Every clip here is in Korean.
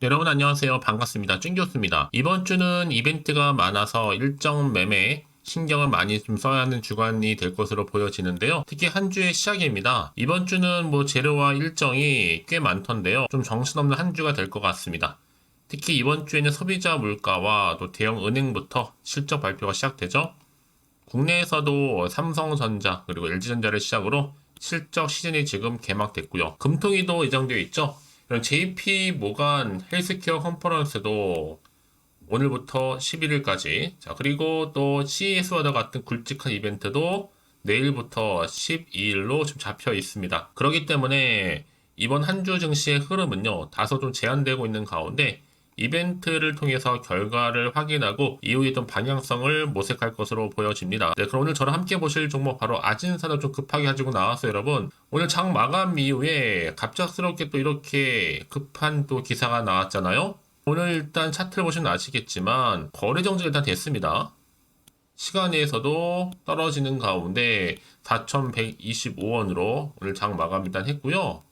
네, 여러분 안녕하세요. 반갑습니다. 쭌교수입니다. 이번 주는 이벤트가 많아서 일정 매매 신경을 많이 좀 써야 하는 주간이 될 것으로 보여지는데요. 특히 한 주의 시작입니다. 이번 주는 재료와 일정이 꽤 많던데요. 좀 정신없는 한 주가 될 것 같습니다. 특히 이번 주에는 소비자 물가와 또 대형 은행부터 실적 발표가 시작되죠. 국내에서도 삼성전자 그리고 LG전자를 시작으로 실적 시즌이 지금 개막됐고요. 금토일도 예정되어 있죠. JP 모간 헬스케어 컨퍼런스도 오늘부터 11일까지, 자, 그리고 또 CES와 같은 굵직한 이벤트도 내일부터 12일로 좀 잡혀 있습니다. 그렇기 때문에 이번 한 주 증시의 흐름은요, 다소 좀 제한되고 있는 가운데 이벤트를 통해서 결과를 확인하고 이후에 좀 방향성을 모색할 것으로 보여집니다. 네, 그럼 오늘 저랑 함께 보실 종목 바로 아진산업 좀 급하게 가지고 나왔어요, 여러분. 오늘 장 마감 이후에 갑작스럽게 또 이렇게 급한 또 기사가 나왔잖아요. 오늘 일단 차트를 보시면 아시겠지만 거래 정지가 일단 됐습니다. 시간 내에서도 떨어지는 가운데 4,125원으로 오늘 장 마감 일단 했고요.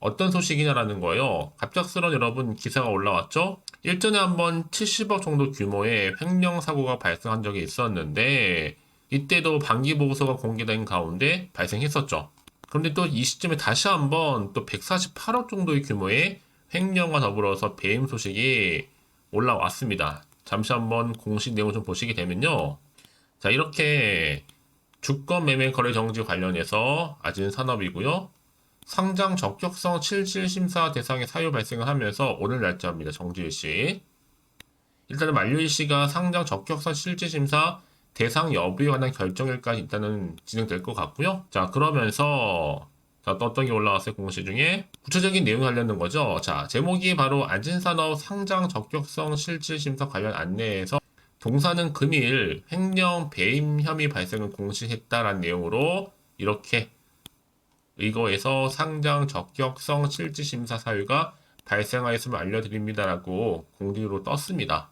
어떤 소식이냐라는 거예요. 갑작스런 여러분 기사가 올라왔죠? 일전에 한번 70억 정도 규모의 횡령 사고가 발생한 적이 있었는데 이때도 반기 보고서가 공개된 가운데 발생했었죠. 그런데 또 이 시점에 다시 한번 또 148억 정도의 규모의 횡령과 더불어서 배임 소식이 올라왔습니다. 잠시 한번 공식 내용을 좀 보시게 되면요. 자, 이렇게 주권 매매 거래 정지 관련해서 아진산업이고요. 상장 적격성 7질 심사 대상의 사유 발생을 하면서 오늘 날짜입니다. 정지일시. 일단은 만료일시가 상장 적격성 실질 심사 대상 여부에 관한 결정일까지 일단은 진행될 것 같고요. 자, 그러면서 자, 또 어떤 게 올라왔어요? 공시 중에 구체적인 내용이 관련된 거죠. 자, 제목이 바로 안진산업 상장 적격성 실질 심사 관련 안내에서 동사는 금일 횡령 배임 혐의 발생을 공시했다라는 내용으로 이렇게 의거에서 상장 적격성 실질 심사 사유가 발생하였음을 알려드립니다라고 공지로 떴습니다.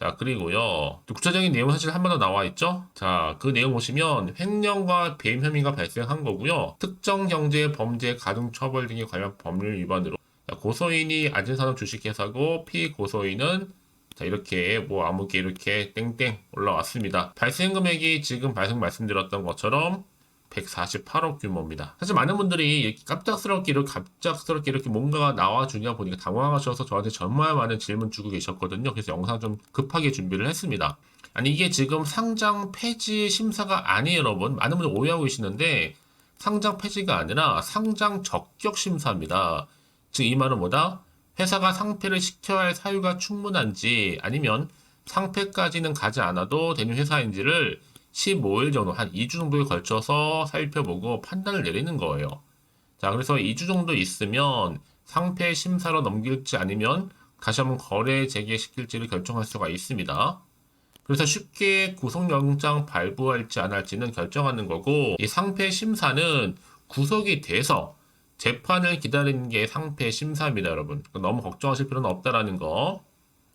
자, 그리고요. 또 구체적인 내용 사실 한 번 더 나와 있죠? 자, 그 내용 보시면 횡령과 배임 혐의가 발생한 거고요. 특정 경제 범죄 가중 처벌 등에 관련 법률 위반으로 자, 고소인이 안진산업 주식회사고 피고소인은 자, 이렇게 아무개 이렇게 땡땡 올라왔습니다. 발생 금액이 지금 말씀드렸던 것처럼 148억 규모입니다. 사실 많은 분들이 이렇게 갑작스럽게 이렇게 뭔가가 나와주냐 보니까 당황하셔서 저한테 정말 많은 질문 주고 계셨거든요. 그래서 영상 좀 급하게 준비를 했습니다. 아니 이게 지금 상장 폐지 심사가 아니에요, 여러분. 많은 분들 오해하고 계시는데 상장 폐지가 아니라 상장 적격 심사입니다. 즉 이 말은 뭐다? 회사가 상폐를 시켜야 할 사유가 충분한지 아니면 상폐까지는 가지 않아도 되는 회사인지를 15일 정도, 한 2주 정도에 걸쳐서 살펴보고 판단을 내리는 거예요. 자, 그래서 2주 정도 있으면 상폐 심사로 넘길지 아니면 다시 한번 거래 재개시킬지를 결정할 수가 있습니다. 그래서 쉽게 구속영장 발부할지 안 할지는 결정하는 거고, 이 상폐 심사는 구속이 돼서 재판을 기다리는 게 상폐 심사입니다, 여러분. 너무 걱정하실 필요는 없다라는 거.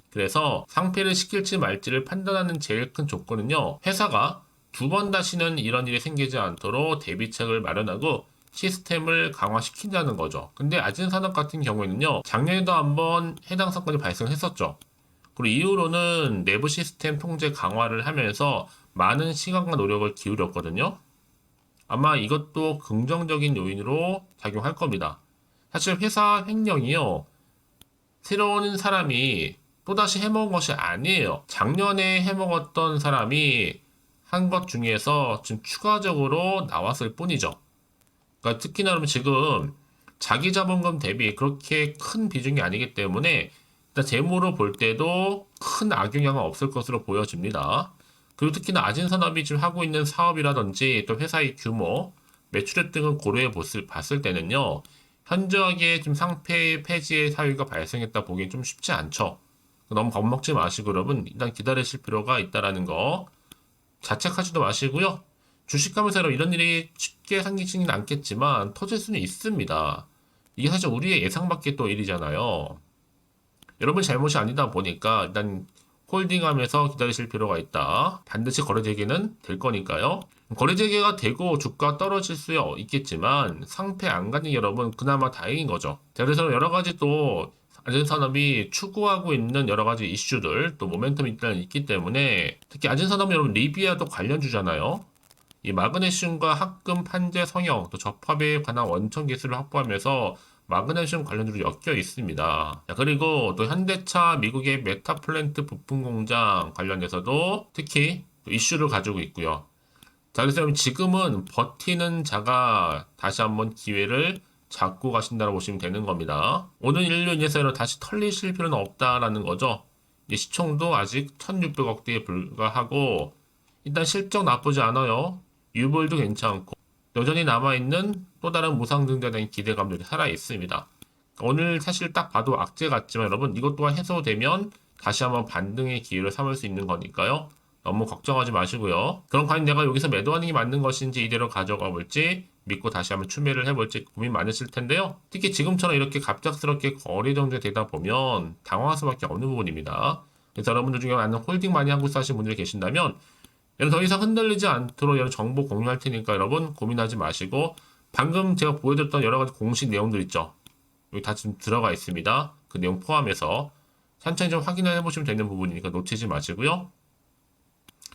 그래서 상폐를 시킬지 말지를 판단하는 제일 큰 조건은요, 회사가 두 번 다시는 이런 일이 생기지 않도록 대비책을 마련하고 시스템을 강화시킨다는 거죠. 근데 아진산업 같은 경우에는요, 작년에도 한번 해당 사건이 발생했었죠. 그리고 이후로는 내부 시스템 통제 강화를 하면서 많은 시간과 노력을 기울였거든요. 아마 이것도 긍정적인 요인으로 작용할 겁니다. 사실 회사 횡령이요, 새로운 사람이 또다시 해먹은 것이 아니에요. 작년에 해먹었던 사람이 한 것 중에서 지금 추가적으로 나왔을 뿐이죠. 그러니까 특히나 그러면 지금 자기 자본금 대비 그렇게 큰 비중이 아니기 때문에 일단 재무로 볼 때도 큰 악영향은 없을 것으로 보여집니다. 그리고 특히나 아진산업이 지금 하고 있는 사업이라든지 또 회사의 규모, 매출액 등을 고려해 봤을 때는요, 현저하게 지금 상폐 폐지의 사유가 발생했다 보기엔 좀 쉽지 않죠. 너무 겁먹지 마시고 여러분 일단 기다리실 필요가 있다라는 거 자책하지도 마시고요. 주식하면서 이런 일이 쉽게 생기지는 않겠지만 터질 수는 있습니다. 이게 사실 우리의 예상 밖의 또 일이잖아요. 여러분 잘못이 아니다 보니까 일단 홀딩하면서 기다리실 필요가 있다. 반드시 거래 재개는 될 거니까요. 거래 재개가 되고 주가 떨어질 수 있겠지만 상패 안 가는 게 여러분 그나마 다행인 거죠. 자, 그래서 여러 가지 또 아진산업이 추구하고 있는 여러 가지 이슈들, 또 모멘텀이 일단 있기 때문에 특히 아진산업은 여러분 리비아도 관련주잖아요. 이 마그네슘과 합금 판재 성형, 또 접합에 관한 원천 기술을 확보하면서 마그네슘 관련주로 엮여 있습니다. 자, 그리고 또 현대차 미국의 메타플랜트 부품 공장 관련해서도 특히 또 이슈를 가지고 있고요. 자, 그래서 여러분 지금은 버티는 자가 다시 한번 기회를 잡고 가신다고 보시면 되는 겁니다. 오늘 일로 인해서 다시 털리실 필요는 없다라는 거죠. 이 시총도 아직 1600억대에 불과하고 일단 실적 나쁘지 않아요. 유볼도 괜찮고 여전히 남아있는 또 다른 무상증자에 대한 기대감들이 살아있습니다. 오늘 사실 딱 봐도 악재 같지만 여러분 이것 또한 해소되면 다시 한번 반등의 기회를 삼을 수 있는 거니까요. 너무 걱정하지 마시고요. 그럼 과연 내가 여기서 매도하는 게 맞는 것인지 이대로 가져가 볼지 믿고 다시 한번 추매를 해볼지 고민 많으실 텐데요. 특히 지금처럼 이렇게 갑작스럽게 거래 정지되다 보면 당황할 수밖에 없는 부분입니다. 그래서 여러분들 중에 많은 홀딩 많이 하고 사신 분들이 계신다면 더 이상 흔들리지 않도록 여러 정보 공유할 테니까 여러분 고민하지 마시고 방금 제가 보여드렸던 여러 가지 공식 내용들 있죠. 여기 다 지금 들어가 있습니다. 그 내용 포함해서 천천히 좀 확인을 해보시면 되는 부분이니까 놓치지 마시고요.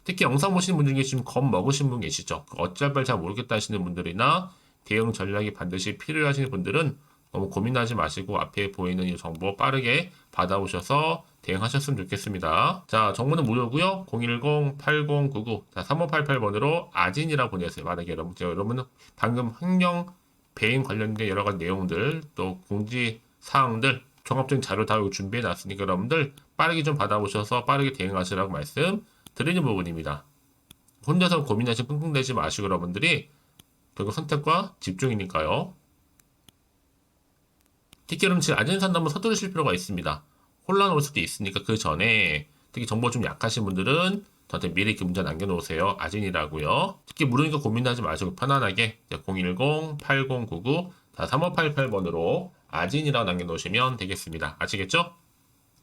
특히 영상 보시는 분 중에 지금 겁 먹으신 분 계시죠? 어쩔 바를 잘 모르겠다 하시는 분들이나 대응 전략이 반드시 필요하시는 분들은 너무 고민하지 마시고 앞에 보이는 이 정보 빠르게 받아오셔서 대응하셨으면 좋겠습니다. 자, 정보는 무료고요. 010-8099 3588번으로 아진이라 보내세요. 만약에 여러분은 방금 횡령 배임 관련된 여러 가지 내용들 또 공지 사항들 종합적인 자료 다 여기 준비해 놨으니까 여러분들 빠르게 좀 받아보셔서 빠르게 대응하시라고 말씀 드리는 부분입니다. 혼자서 고민하시 끙끙대지 마시고 여러분들이 결국 선택과 집중이니까요. 특히 여러분 지금 아진산도 한번 서두르실 필요가 있습니다. 혼란 올 수도 있으니까 그 전에 특히 정보 좀 약하신 분들은 저한테 미리 문자 남겨놓으세요. 아진이라고요. 특히 모르니까 고민하지 마시고 편안하게 010-8099-3588번으로 아진이라고 남겨놓으시면 되겠습니다. 아시겠죠?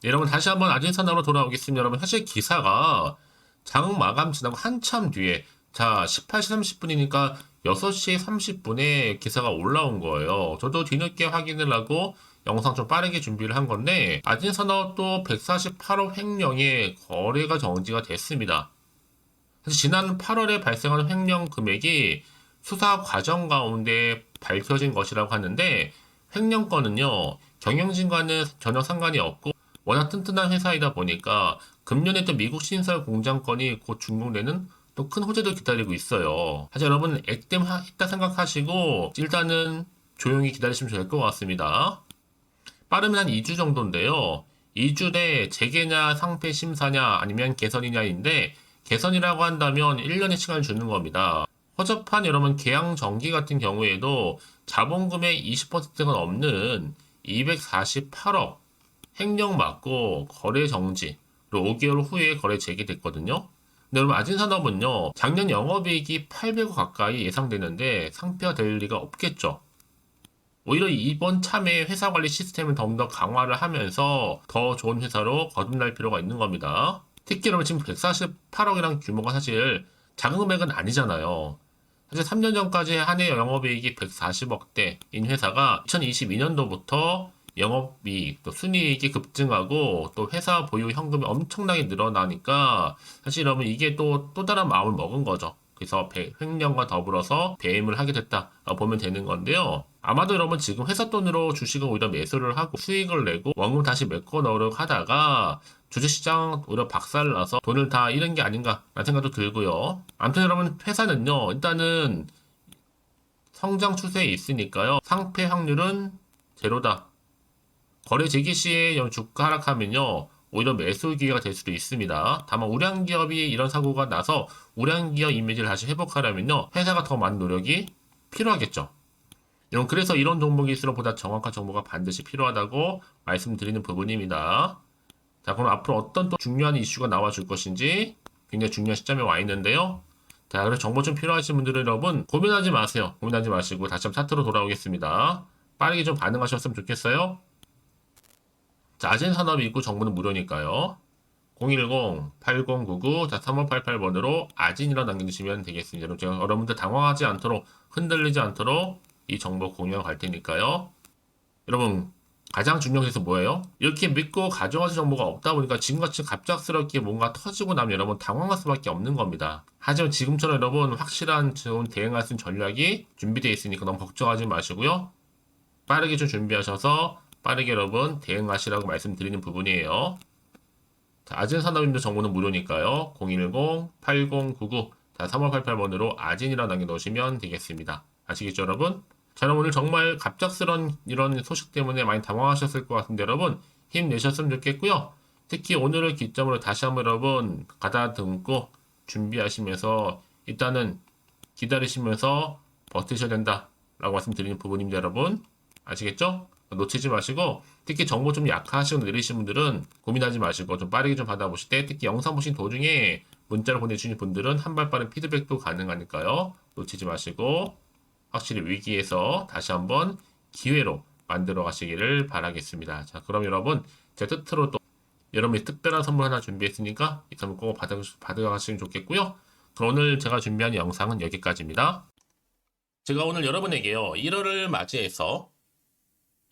네, 여러분 다시 한번 아진산업으로 돌아오겠습니다. 여러분 사실 기사가 장 마감 지나고 한참 뒤에 자 18시 30분이니까 6시 30분에 기사가 올라온 거예요. 저도 뒤늦게 확인을 하고 영상 좀 빠르게 준비를 한 건데 아진산업도 148억 횡령의 거래가 정지가 됐습니다. 사실 지난 8월에 발생한 횡령 금액이 수사 과정 가운데 밝혀진 것이라고 하는데 횡령 건은요 경영진과는 전혀 상관이 없고 워낙 튼튼한 회사이다 보니까 금년에 또 미국 신설 공장건이 곧 준공되는 또 큰 호재도 기다리고 있어요. 사실 여러분 액땜했다 생각하시고 일단은 조용히 기다리시면 될 것 같습니다. 빠르면 한 2주 정도인데요. 2주 내 재개냐 상패 심사냐 아니면 개선이냐인데 개선이라고 한다면 1년의 시간을 주는 겁니다. 허접한 여러분 계양 정기 같은 경우에도 자본금의 20%가 넘는 248억 횡령 맞고 거래 정지 그리고 5개월 후에 거래 재개됐거든요. 근데 여러분 아진산업은요 작년 영업이익이 800억 가까이 예상되는데 상폐가 될 리가 없겠죠. 오히려 이번 참에 회사 관리 시스템을 더욱더 강화를 하면서 더 좋은 회사로 거듭날 필요가 있는 겁니다. 특히 여러분 지금 148억이란 규모가 사실 작은 금액은 아니잖아요. 사실 3년 전까지 한 해 영업이익이 140억대인 회사가 2022년도부터 영업이익, 또 순이익이 급증하고 또 회사 보유 현금이 엄청나게 늘어나니까 사실 여러분 이게 또 다른 마음을 먹은 거죠. 그래서 횡령과 더불어서 배임을 하게 됐다 보면 되는 건데요. 아마도 여러분 지금 회사 돈으로 주식을 오히려 매수를 하고 수익을 내고 원금 다시 메꿔 넣으려고 하다가 주식시장 오히려 박살을 나서 돈을 다 잃은 게 아닌가 라는 생각도 들고요. 아무튼 여러분 회사는요 일단은 성장 추세에 있으니까요. 상패 확률은 제로다. 거래 재개 시에 주가 하락하면요. 오히려 매수 기회가 될 수도 있습니다. 다만 우량기업이 이런 사고가 나서 우량기업 이미지를 다시 회복하려면요. 회사가 더 많은 노력이 필요하겠죠. 여러분 그래서 이런 종목일수록 보다 정확한 정보가 반드시 필요하다고 말씀드리는 부분입니다. 자 그럼 앞으로 어떤 또 중요한 이슈가 나와줄 것인지 굉장히 중요한 시점에 와 있는데요. 자 그래서 정보 좀 필요하신 분들은 여러분 고민하지 마세요. 고민하지 마시고 다시 한번 차트로 돌아오겠습니다. 빠르게 좀 반응하셨으면 좋겠어요. 자, 아진산업이 있고 정보는 무료니까요. 010-8099-3588번으로 아진이라고 남겨주시면 되겠습니다. 여러분들 당황하지 않도록 흔들리지 않도록 이 정보 공유하고 갈 테니까요. 여러분 가장 중요한 것은 뭐예요? 이렇게 믿고 가져가실 정보가 없다 보니까 지금같이 갑작스럽게 뭔가 터지고 나면 여러분 당황할 수밖에 없는 겁니다. 하지만 지금처럼 여러분 확실한 좋은 대응할 수 있는 전략이 준비되어 있으니까 너무 걱정하지 마시고요. 빠르게 좀 준비하셔서 빠르게 여러분 대응하시라고 말씀드리는 부분이에요. 자, 아진산업인도 정보는 무료니까요. 010-8099-3588번으로 아진이라고 남겨놓으시면 되겠습니다. 아시겠죠, 여러분? 저는 오늘 정말 갑작스런 이런 소식 때문에 많이 당황하셨을 것 같은데 여러분 힘내셨으면 좋겠고요. 특히 오늘을 기점으로 다시 한번 여러분 가다듬고 준비하시면서 일단은 기다리시면서 버티셔야 된다라고 말씀드리는 부분입니다, 여러분. 아시겠죠? 놓치지 마시고 특히 정보 좀 약하시고 느리신 분들은 고민하지 마시고 좀 빠르게 좀 받아보실 때 특히 영상 보신 도중에 문자를 보내주신 분들은 한 발 빠른 피드백도 가능하니까요. 놓치지 마시고 확실히 위기에서 다시 한번 기회로 만들어 가시기를 바라겠습니다. 자, 그럼 여러분 제 뜻으로 또 여러분이 특별한 선물 하나 준비했으니까 이 선물 꼭 받아가시면 좋겠고요. 그럼 오늘 제가 준비한 영상은 여기까지입니다. 제가 오늘 여러분에게요 1월을 맞이해서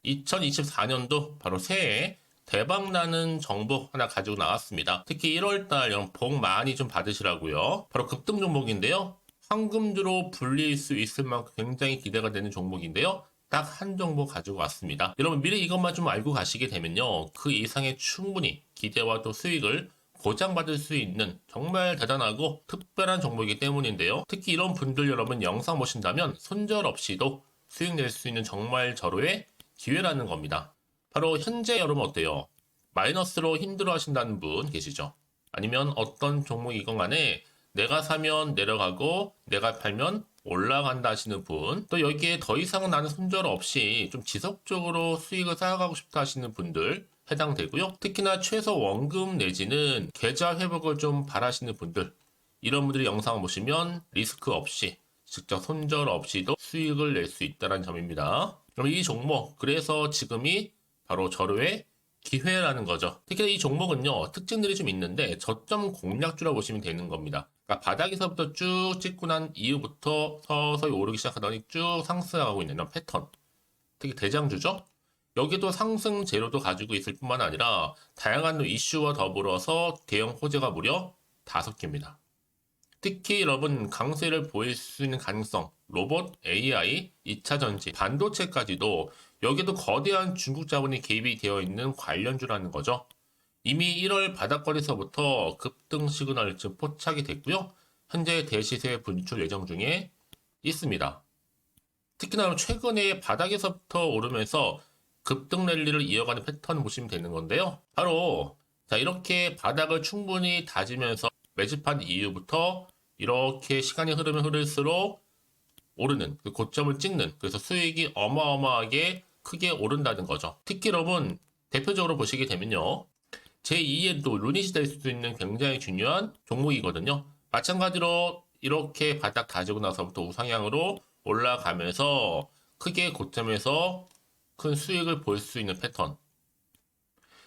2024년도 바로 새해 대박나는 정보 하나 가지고 나왔습니다. 특히 1월달 여러분 복 많이 좀 받으시라고요. 바로 급등 종목인데요. 황금주로 불릴 수 있을 만큼 굉장히 기대가 되는 종목인데요. 딱 한 종목 가지고 왔습니다. 여러분 미리 이것만 좀 알고 가시게 되면요. 그 이상의 충분히 기대와 또 수익을 보장받을 수 있는 정말 대단하고 특별한 종목이기 때문인데요. 특히 이런 분들 여러분 영상 보신다면 손절없이도 수익 낼 수 있는 정말 절호의 기회라는 겁니다. 바로 현재 여러분 어때요? 마이너스로 힘들어 하신다는 분 계시죠? 아니면 어떤 종목이건 간에 내가 사면 내려가고 내가 팔면 올라간다 하시는 분, 또 여기에 더 이상은 나는 손절 없이 좀 지속적으로 수익을 쌓아가고 싶다 하시는 분들 해당되고요. 특히나 최소 원금 내지는 계좌 회복을 좀 바라시는 분들, 이런 분들이 영상을 보시면 리스크 없이 직접 손절 없이도 수익을 낼 수 있다는 점입니다. 그럼 이 종목, 그래서 지금이 바로 절호의 기회라는 거죠. 특히 이 종목은요, 특징들이 좀 있는데 저점 공략주라 보시면 되는 겁니다. 그러니까 바닥에서부터 쭉 찍고 난 이후부터 서서히 오르기 시작하더니 쭉 상승하고 있는 이런 패턴. 특히 대장주죠. 여기도 상승 재료도 가지고 있을 뿐만 아니라 다양한 이슈와 더불어서 대형 호재가 무려 5개입니다. 특히 여러분 강세를 보일 수 있는 가능성, 로봇, AI, 2차 전지, 반도체까지도 여기도 거대한 중국 자본이 개입이 되어 있는 관련주라는 거죠. 이미 1월 바닥거리서부터 급등 시그널 즉 포착이 됐고요. 현재 대시세 분출 예정 중에 있습니다. 특히나 최근에 바닥에서부터 오르면서 급등 랠리를 이어가는 패턴을 보시면 되는 건데요. 바로 자 이렇게 바닥을 충분히 다지면서 매집한 이후부터 이렇게 시간이 흐르면 흐를수록 오르는 그 고점을 찍는 그래서 수익이 어마어마하게 크게 오른다는 거죠. 특히 여러분 대표적으로 보시게 되면요. 제2의 또 루닛이 될 수도 있는 굉장히 중요한 종목이거든요. 마찬가지로 이렇게 바닥 다지고 나서부터 우상향으로 올라가면서 크게 고점에서 큰 수익을 볼 수 있는 패턴.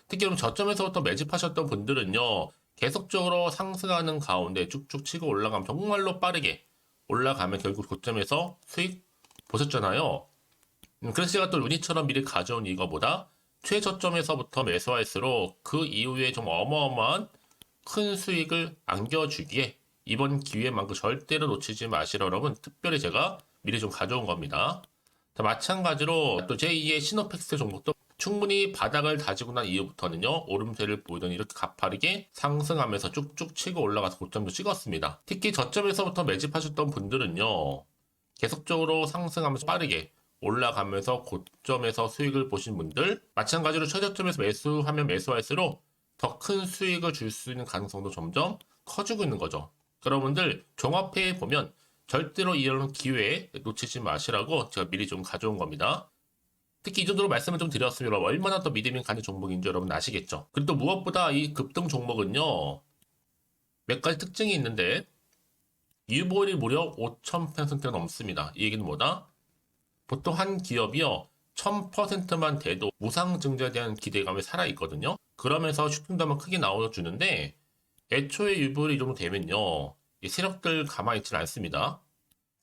특히 그럼 저점에서부터 매집하셨던 분들은요. 계속적으로 상승하는 가운데 쭉쭉 치고 올라가면 정말로 빠르게 올라가면 결국 고점에서 수익 보셨잖아요. 그래서 제가 또 루니처럼 미리 가져온 이거보다 최저점에서부터 매수할수록 그 이후에 좀 어마어마한 큰 수익을 안겨주기에 이번 기회만큼 절대로 놓치지 마시라 여러분 특별히 제가 미리 좀 가져온 겁니다. 자, 마찬가지로 또 제2의 시노팩스 종목도 충분히 바닥을 다지고 난 이후부터는요 오름세를 보이더니 이렇게 가파르게 상승하면서 쭉쭉 치고 올라가서 고점도 찍었습니다. 특히 저점에서부터 매집하셨던 분들은요 계속적으로 상승하면서 빠르게 올라가면서 고점에서 수익을 보신 분들 마찬가지로 최저점에서 매수하면 매수할수록 더 큰 수익을 줄 수 있는 가능성도 점점 커지고 있는 거죠. 여러분들 종합해 보면 절대로 이런 기회에 놓치지 마시라고 제가 미리 좀 가져온 겁니다. 특히 이 정도로 말씀을 좀 드렸으면 얼마나 더 믿음이 가는 종목인지 여러분 아시겠죠? 그리고 또 무엇보다 이 급등 종목은요 몇 가지 특징이 있는데 유보율이 무려 5,000%가 넘습니다. 이 얘기는 뭐다? 보통 한 기업이요 1000%만 돼도 무상증자에 대한 기대감이 살아있거든요. 그러면서 슈팅도 한번 크게 나와주는데 애초에 유보율이 이 정도 되면요 이 세력들 가만히 있지 않습니다.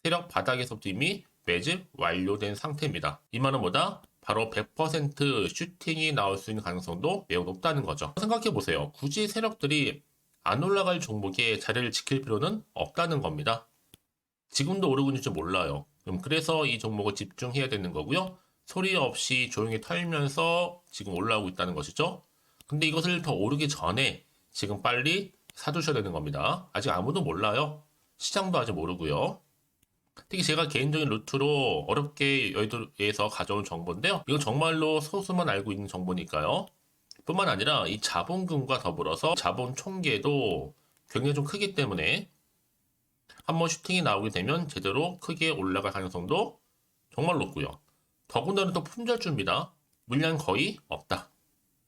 세력 바닥에서부터 이미 매집 완료된 상태입니다. 이 말은 뭐다? 바로 100% 슈팅이 나올 수 있는 가능성도 매우 높다는 거죠. 생각해 보세요. 굳이 세력들이 안 올라갈 종목에 자리를 지킬 필요는 없다는 겁니다. 지금도 오르고 있는지 몰라요. 그래서 이 종목을 집중해야 되는 거고요. 소리 없이 조용히 털면서 지금 올라오고 있다는 것이죠. 근데 이것을 더 오르기 전에 지금 빨리 사두셔야 되는 겁니다. 아직 아무도 몰라요. 시장도 아직 모르고요. 특히 제가 개인적인 루트로 어렵게 여의도에서 가져온 정보인데요. 이건 정말로 소수만 알고 있는 정보니까요. 뿐만 아니라 이 자본금과 더불어서 자본 총계도 굉장히 좀 크기 때문에 한번 슈팅이 나오게 되면 제대로 크게 올라갈 가능성도 정말 높고요. 더군다나 또 품절주입니다. 물량 거의 없다.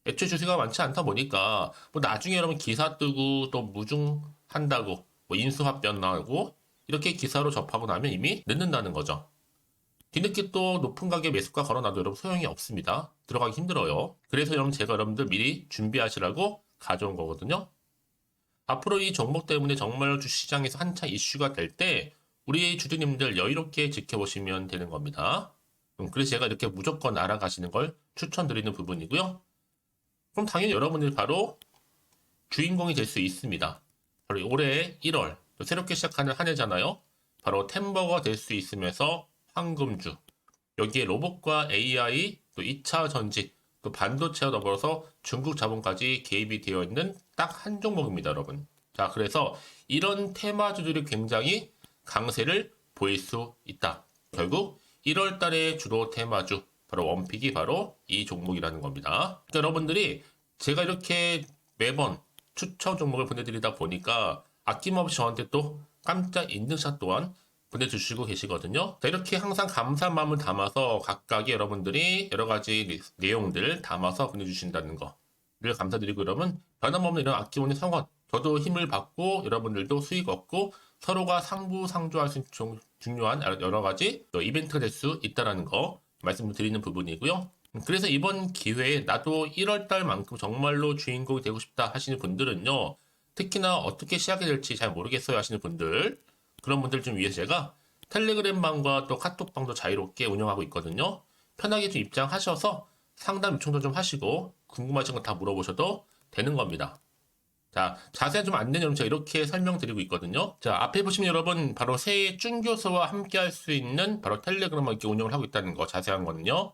애초에 주식가 많지 않다 보니까 뭐 나중에 여러분 기사 뜨고 또 무중한다고 뭐 인수합병 나오고 이렇게 기사로 접하고 나면 이미 늦는다는 거죠. 뒤늦게 또 높은 가격 매수가 걸어놔도 여러분 소용이 없습니다. 들어가기 힘들어요. 그래서 여러분 제가 여러분들 미리 준비하시라고 가져온 거거든요. 앞으로 이 종목 때문에 정말 주시장에서 한창 이슈가 될 때 우리 주주님들 여유롭게 지켜보시면 되는 겁니다. 그래서 제가 이렇게 무조건 알아가시는 걸 추천드리는 부분이고요. 그럼 당연히 여러분들이 바로 주인공이 될 수 있습니다. 바로 올해 1월 또 새롭게 시작하는 한 해잖아요. 바로 템버가 될 수 있으면서 황금주, 여기에 로봇과 AI, 또 2차 전지, 또 반도체와 더불어서 중국 자본까지 개입이 되어 있는 딱 한 종목입니다, 여러분. 자, 그래서 이런 테마주들이 굉장히 강세를 보일 수 있다. 결국 1월 달의 주로 테마주, 바로 원픽이 바로 이 종목이라는 겁니다. 그러니까 여러분들이 제가 이렇게 매번 추천 종목을 보내드리다 보니까 아낌없이 저한테 또 깜짝 인증샷 또한 보내주시고 계시거든요. 자, 이렇게 항상 감사한 마음을 담아서 각각의 여러분들이 여러 가지 내용들 담아서 보내주신다는 거를 감사드리고, 여러분 변함없는 이런 아낌없는 성원, 저도 힘을 받고 여러분들도 수익 얻고 서로가 상부상조할 수 있는 중요한 여러 가지 이벤트가 될 수 있다는 거 말씀드리는 부분이고요. 그래서 이번 기회에 나도 1월달만큼 정말로 주인공이 되고 싶다 하시는 분들은요, 특히나 어떻게 시작이 될지 잘 모르겠어요 하시는 분들, 그런 분들 좀 위해서 제가 텔레그램 방과 또 카톡방도 자유롭게 운영하고 있거든요. 편하게 좀 입장하셔서 상담 요청도 좀 하시고 궁금하신 거 다 물어보셔도 되는 겁니다. 자, 자세한 좀 안내는 제가 이렇게 설명드리고 있거든요. 자, 앞에 보시면 여러분 바로 새해 쭌교수와 함께 할 수 있는 바로 텔레그램을 이렇게 운영을 하고 있다는 거, 자세한 거는요.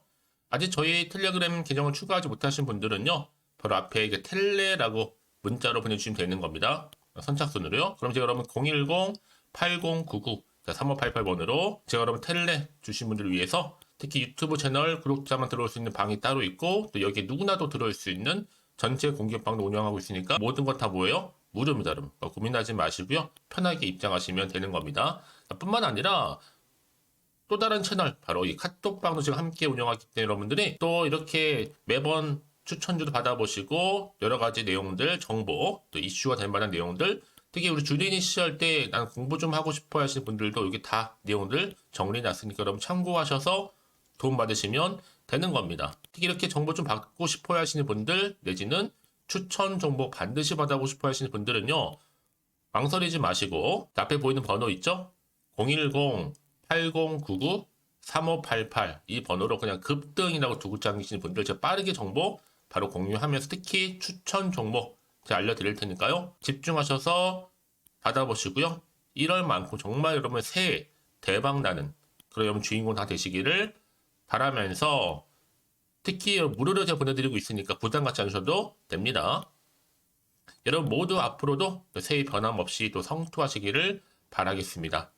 아직 저희 텔레그램 계정을 추가하지 못하신 분들은요, 바로 앞에 이제 텔레라고 문자로 보내주시면 되는 겁니다. 선착순으로요. 그럼 제가 여러분 010-8099 3588번으로 제가 여러분 텔레 주신 분들을 위해서 특히 유튜브 채널 구독자만 들어올 수 있는 방이 따로 있고, 또 여기에 누구나도 들어올 수 있는 전체 공개방도 운영하고 있으니까 모든 것 다 뭐예요? 무료입니다, 여러분. 고민하지 마시고요. 편하게 입장하시면 되는 겁니다. 뿐만 아니라 또 다른 채널, 바로 이 카톡방도 지금 함께 운영하기 때문에 여러분들이 또 이렇게 매번 추천주도 받아보시고 여러 가지 내용들, 정보, 또 이슈가 될 만한 내용들, 특히 우리 주린이 시절 때 난 공부 좀 하고 싶어 하시는 분들도 여기 다 내용들 정리해놨으니까 여러분 참고하셔서 도움 받으시면 되는 겁니다. 특히 이렇게 정보 좀 받고 싶어 하시는 분들, 내지는 추천 정보 반드시 받아보고 싶어 하시는 분들은요, 망설이지 마시고 앞에 보이는 번호 있죠? 010-8099-3588 이 번호로 그냥 급등이라고 두고 당기시는 분들 제가 빠르게 정보 바로 공유하면서 특히 추천 종목 제가 알려드릴 테니까요. 집중하셔서 받아보시고요. 1월만큼 정말 여러분 새해 대박나는 그런 여러분 주인공 다 되시기를 바라면서, 특히 무료로 제가 보내드리고 있으니까 부담 갖지 않으셔도 됩니다. 여러분 모두 앞으로도 새해 변함없이 또 성투하시기를 바라겠습니다.